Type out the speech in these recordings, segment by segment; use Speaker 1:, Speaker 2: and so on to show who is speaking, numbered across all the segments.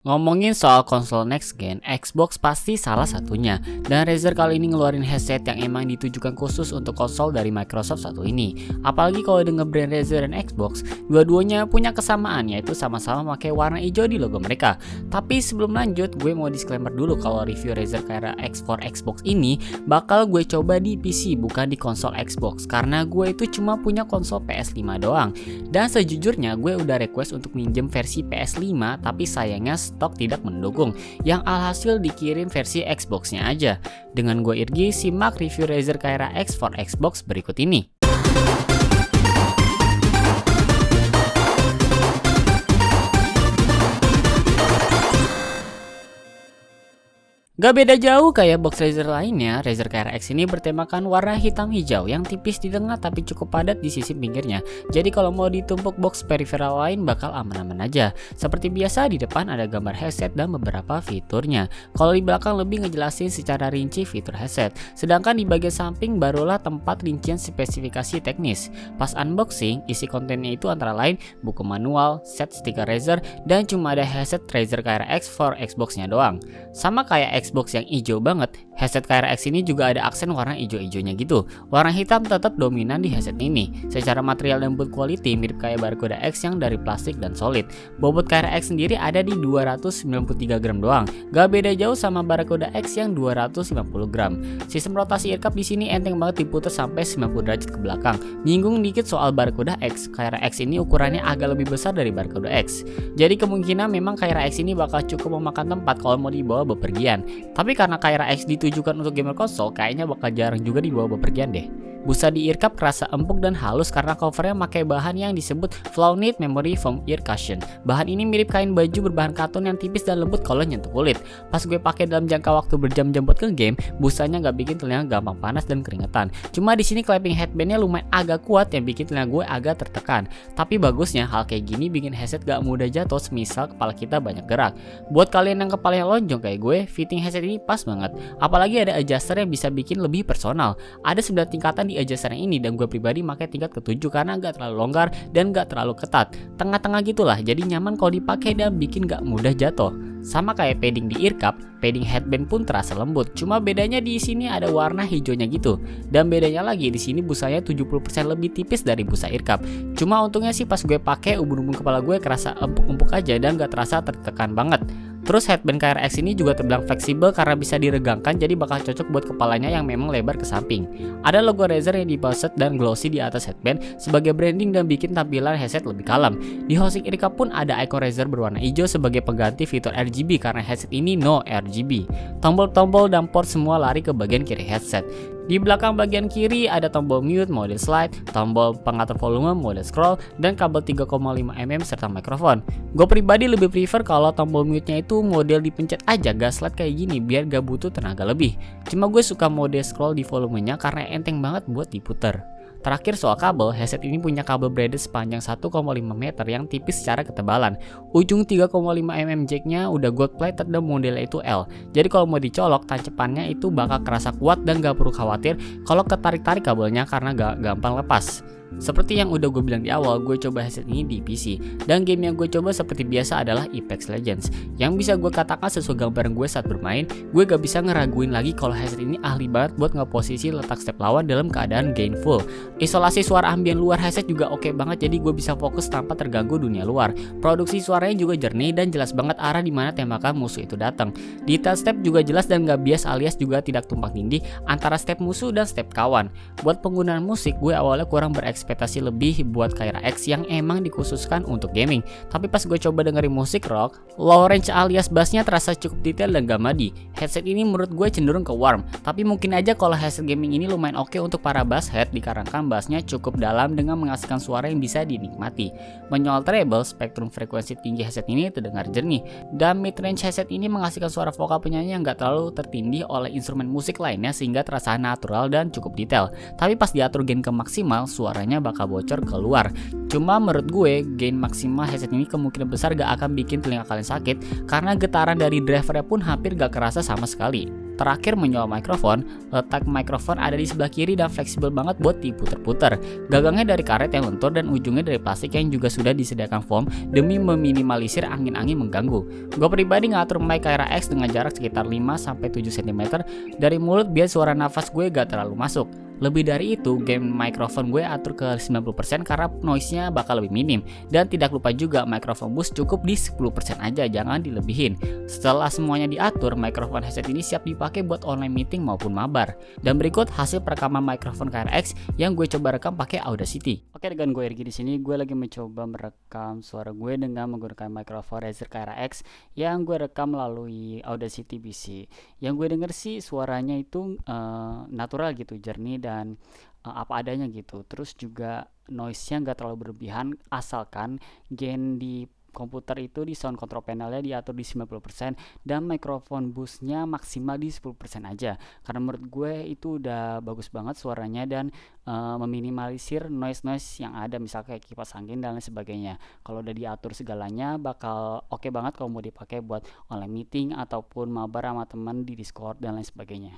Speaker 1: Ngomongin soal konsol next gen, Xbox pasti salah satunya. Dan Razer kali ini ngeluarin headset yang emang ditujukan khusus untuk konsol dari Microsoft satu ini. Apalagi kalau denger brand Razer dan Xbox, dua-duanya punya kesamaan, yaitu sama-sama pakai warna hijau di logo mereka. Tapi sebelum lanjut, gue mau disclaimer dulu kalau review Razer Kaira X4 Xbox ini bakal gue coba di PC bukan di konsol Xbox, karena gue itu cuma punya konsol PS5 doang. Dan sejujurnya gue udah request untuk minjem versi PS5, tapi sayangnya stok tidak mendukung, yang alhasil dikirim versi Xbox-nya aja. Dengan gue Irgi, simak review Razer Kaira X4 Xbox berikut ini. Gak beda jauh kayak box Razer lainnya, Razer Kaira X ini bertemakan warna hitam hijau yang tipis di tengah tapi cukup padat di sisi pinggirnya. Jadi kalau mau ditumpuk box peripheral lain bakal aman-aman aja. Seperti biasa di depan ada gambar headset dan beberapa fiturnya. Kalau di belakang lebih ngejelasin secara rinci fitur headset. Sedangkan di bagian samping barulah tempat rincian spesifikasi teknis. Pas unboxing, isi kontennya itu antara lain buku manual, set stiker Razer, dan cuma ada headset Razer Kaira X for Xbox-nya doang. Sama kayak Xbox yang hijau banget, headset Kaira X ini juga ada aksen warna hijau-hijaunya gitu. Warna hitam tetap dominan di headset ini. Secara material dan build quality mirip kayak Barracuda X yang dari plastik dan solid. Bobot Kaira X sendiri ada di 293 gram doang. Gak beda jauh sama Barracuda X yang 250 gram. Sistem rotasi earcup di sini enteng banget diputar sampai 90 derajat ke belakang. Nyinggung dikit soal Barracuda X, Kaira X ini ukurannya agak lebih besar dari Barracuda X. Jadi kemungkinan memang Kaira X ini bakal cukup memakan tempat kalau mau dibawa bepergian. Tapi karena Kaira X ditujukan untuk gamer konsol, kayaknya bakal jarang juga dibawa bepergian deh. Busa di earcup kerasa empuk dan halus karena covernya pakai bahan yang disebut Flyknit Memory Foam Ear Cushion. Bahan ini mirip kain baju berbahan katun yang tipis dan lembut kalau nyentuh kulit. Pas gue pakai dalam jangka waktu berjam-jam buat ke game, busanya nggak bikin telinga gampang panas dan keringetan. Cuma di sini clapping headbandnya lumayan agak kuat yang bikin telinga gue agak tertekan. Tapi bagusnya hal kayak gini bikin headset gak mudah jatuh semisal kepala kita banyak gerak. Buat kalian yang kepalanya lonjong kayak gue, fitting headset ini pas banget. Apalagi ada adjuster yang bisa bikin lebih personal. Ada 9 tingkatan di adjuster ini dan gue pribadi pakai tingkat ke-7 karena gak terlalu longgar dan gak terlalu ketat. Tengah-tengah gitulah, jadi nyaman kalau dipakai dan bikin gak mudah jatuh. Sama kayak padding di earcup, padding headband pun terasa lembut. Cuma bedanya di sini ada warna hijaunya gitu. Dan bedanya lagi di sini busanya 70% lebih tipis dari busa earcup. Cuma untungnya sih pas gue pakai ubun-ubun kepala gue kerasa empuk-empuk aja dan gak terasa tertekan banget. Terus headband Kaira X ini juga terbilang fleksibel karena bisa diregangkan, jadi bakal cocok buat kepalanya yang memang lebar ke samping. Ada logo Razer yang dibaset dan glossy di atas headband sebagai branding dan bikin tampilan headset lebih kalem. Di housing earcup pun ada icon Razer berwarna hijau sebagai pengganti fitur RGB karena headset ini no RGB. Tombol-tombol dan port semua lari ke bagian kiri headset. Di belakang bagian kiri ada tombol mute, mode slide, tombol pengatur volume, mode scroll, dan kabel 3,5 mm serta mikrofon. Gue pribadi lebih prefer kalau tombol mute-nya itu model dipencet aja, gak slide kayak gini biar gak butuh tenaga lebih. Cuma gue suka mode scroll di volumenya karena enteng banget buat diputer. Terakhir soal kabel, headset ini punya kabel braided sepanjang 1,5 meter yang tipis secara ketebalan. Ujung 3,5 mm jacknya udah gold plated dan modelnya itu L. Jadi kalau mau dicolok, tancepannya itu bakal kerasa kuat dan gak perlu khawatir kalau ketarik-tarik kabelnya karena gak gampang lepas. Seperti yang udah gue bilang di awal, gue coba headset ini di PC. Dan game yang gue coba seperti biasa adalah Apex Legends. Yang bisa gue katakan sesuai gambaran gue saat bermain, gue gak bisa ngeraguin lagi kalau headset ini ahli banget buat ngeposisi letak step lawan dalam keadaan gain full. Isolasi suara ambien luar headset juga oke banget, jadi gue bisa fokus tanpa terganggu dunia luar. Produksi suaranya juga jernih dan jelas banget arah dimana tembakan musuh itu datang. Detail step juga jelas dan gak bias alias juga tidak tumpang tindih antara step musuh dan step kawan. Buat penggunaan musik, gue awalnya kurang berekspektasi lebih buat Kaira X yang emang dikhususkan untuk gaming. Tapi pas gue coba dengerin musik rock, low range alias bassnya terasa cukup detail dan gak madi. Headset ini menurut gue cenderung ke warm, tapi mungkin aja kalau headset gaming ini lumayan oke untuk para bass head dikarenakan bassnya cukup dalam dengan menghasilkan suara yang bisa dinikmati. Menyoal treble, spektrum frekuensi tinggi headset ini terdengar jernih, dan mid range headset ini menghasilkan suara vokal penyanyi yang gak terlalu tertindih oleh instrumen musik lainnya sehingga terasa natural dan cukup detail. Tapi pas diatur gain ke maksimal, suaranya bakal bocor keluar. Cuma menurut gue, gain maksimal headset ini kemungkinan besar gak akan bikin telinga kalian sakit karena getaran dari drivernya pun hampir gak kerasa sama sekali. Terakhir menyoal mikrofon, letak mikrofon ada di sebelah kiri dan fleksibel banget buat diputer-puter. Gagangnya dari karet yang lentur dan ujungnya dari plastik yang juga sudah disediakan foam demi meminimalisir angin-angin mengganggu. Gue pribadi ngatur mic Kyra X dengan jarak sekitar 5-7 cm dari mulut biar suara nafas gue gak terlalu masuk. Lebih dari itu, gain mikrofon gue atur ke 90% karena noise-nya bakal lebih minim. Dan tidak lupa juga mikrofon boost cukup di 10% aja, jangan dilebihin. Setelah semuanya diatur, mikrofon headset ini siap dipakai buat online meeting maupun mabar. Dan berikut hasil perekaman mikrofon Kyra X yang gue coba rekam pakai Audacity. Oke, dengan gue Ergi di sini, gue lagi mencoba merekam suara gue dengan menggunakan mikrofon Razer Kyra X yang gue rekam melalui Audacity PC. Yang gue denger sih suaranya itu natural gitu, jernih dan apa adanya gitu. Terus juga noise-nya nggak terlalu berlebihan asalkan gain di komputer itu di sound control panelnya diatur di 90% dan mikrofon boost-nya maksimal di 10% aja. Karena menurut gue itu udah bagus banget suaranya dan meminimalisir noise-noise yang ada, misalnya kayak kipas angin dan lain sebagainya. Kalau udah diatur segalanya bakal oke banget kalau mau dipakai buat online meeting ataupun mabar sama teman di Discord dan lain sebagainya.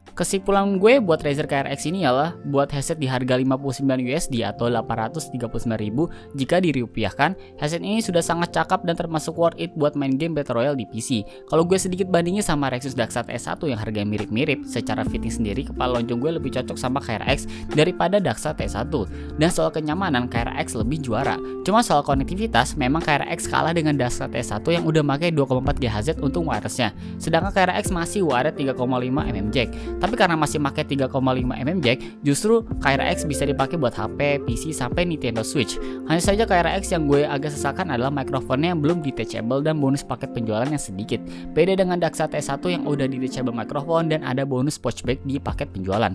Speaker 1: Kesimpulan gue buat Razer Kyra X ini ialah buat headset di harga 59 USD atau 839.000 jika dirupiahkan, headset ini sudah sangat cakep dan termasuk worth it buat main game Battle Royale di PC. Kalau gue sedikit bandingnya sama Rexus Daxat S1 yang harganya mirip-mirip, secara fitting sendiri kepala lonjong gue lebih cocok sama Kyra X daripada Daxat S1. Dan soal kenyamanan, Kyra X lebih juara. Cuma soal konektivitas, memang Kyra X kalah dengan Daxat S1 yang udah pakai 2,4 GHz untuk wirelessnya. Sedangkan Kyra X masih wired 3,5 mm jack. Tapi karena masih pakai 3,5 mm jack, justru Kyra X bisa dipakai buat HP, PC, sampai Nintendo Switch. Hanya saja Kyra X yang gue agak sesalkan adalah mikrofonnya yang belum detachable dan bonus paket penjualan yang sedikit. Beda dengan Daxat S1 yang udah detachable mikrofon dan ada bonus pouch bag di paket penjualan.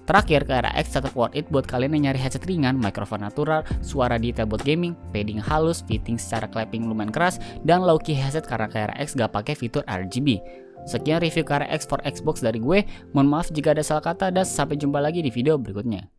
Speaker 1: Terakhir, Kyra X tetap worth it buat kalian yang nyari headset ringan, mikrofon natural, suara detail buat gaming, padding halus, fitting secara clapping lumayan keras, dan low-key headset karena Kyra X gak pakai fitur RGB. Sekian review Kyra X for Xbox dari gue, mohon maaf jika ada salah kata dan sampai jumpa lagi di video berikutnya.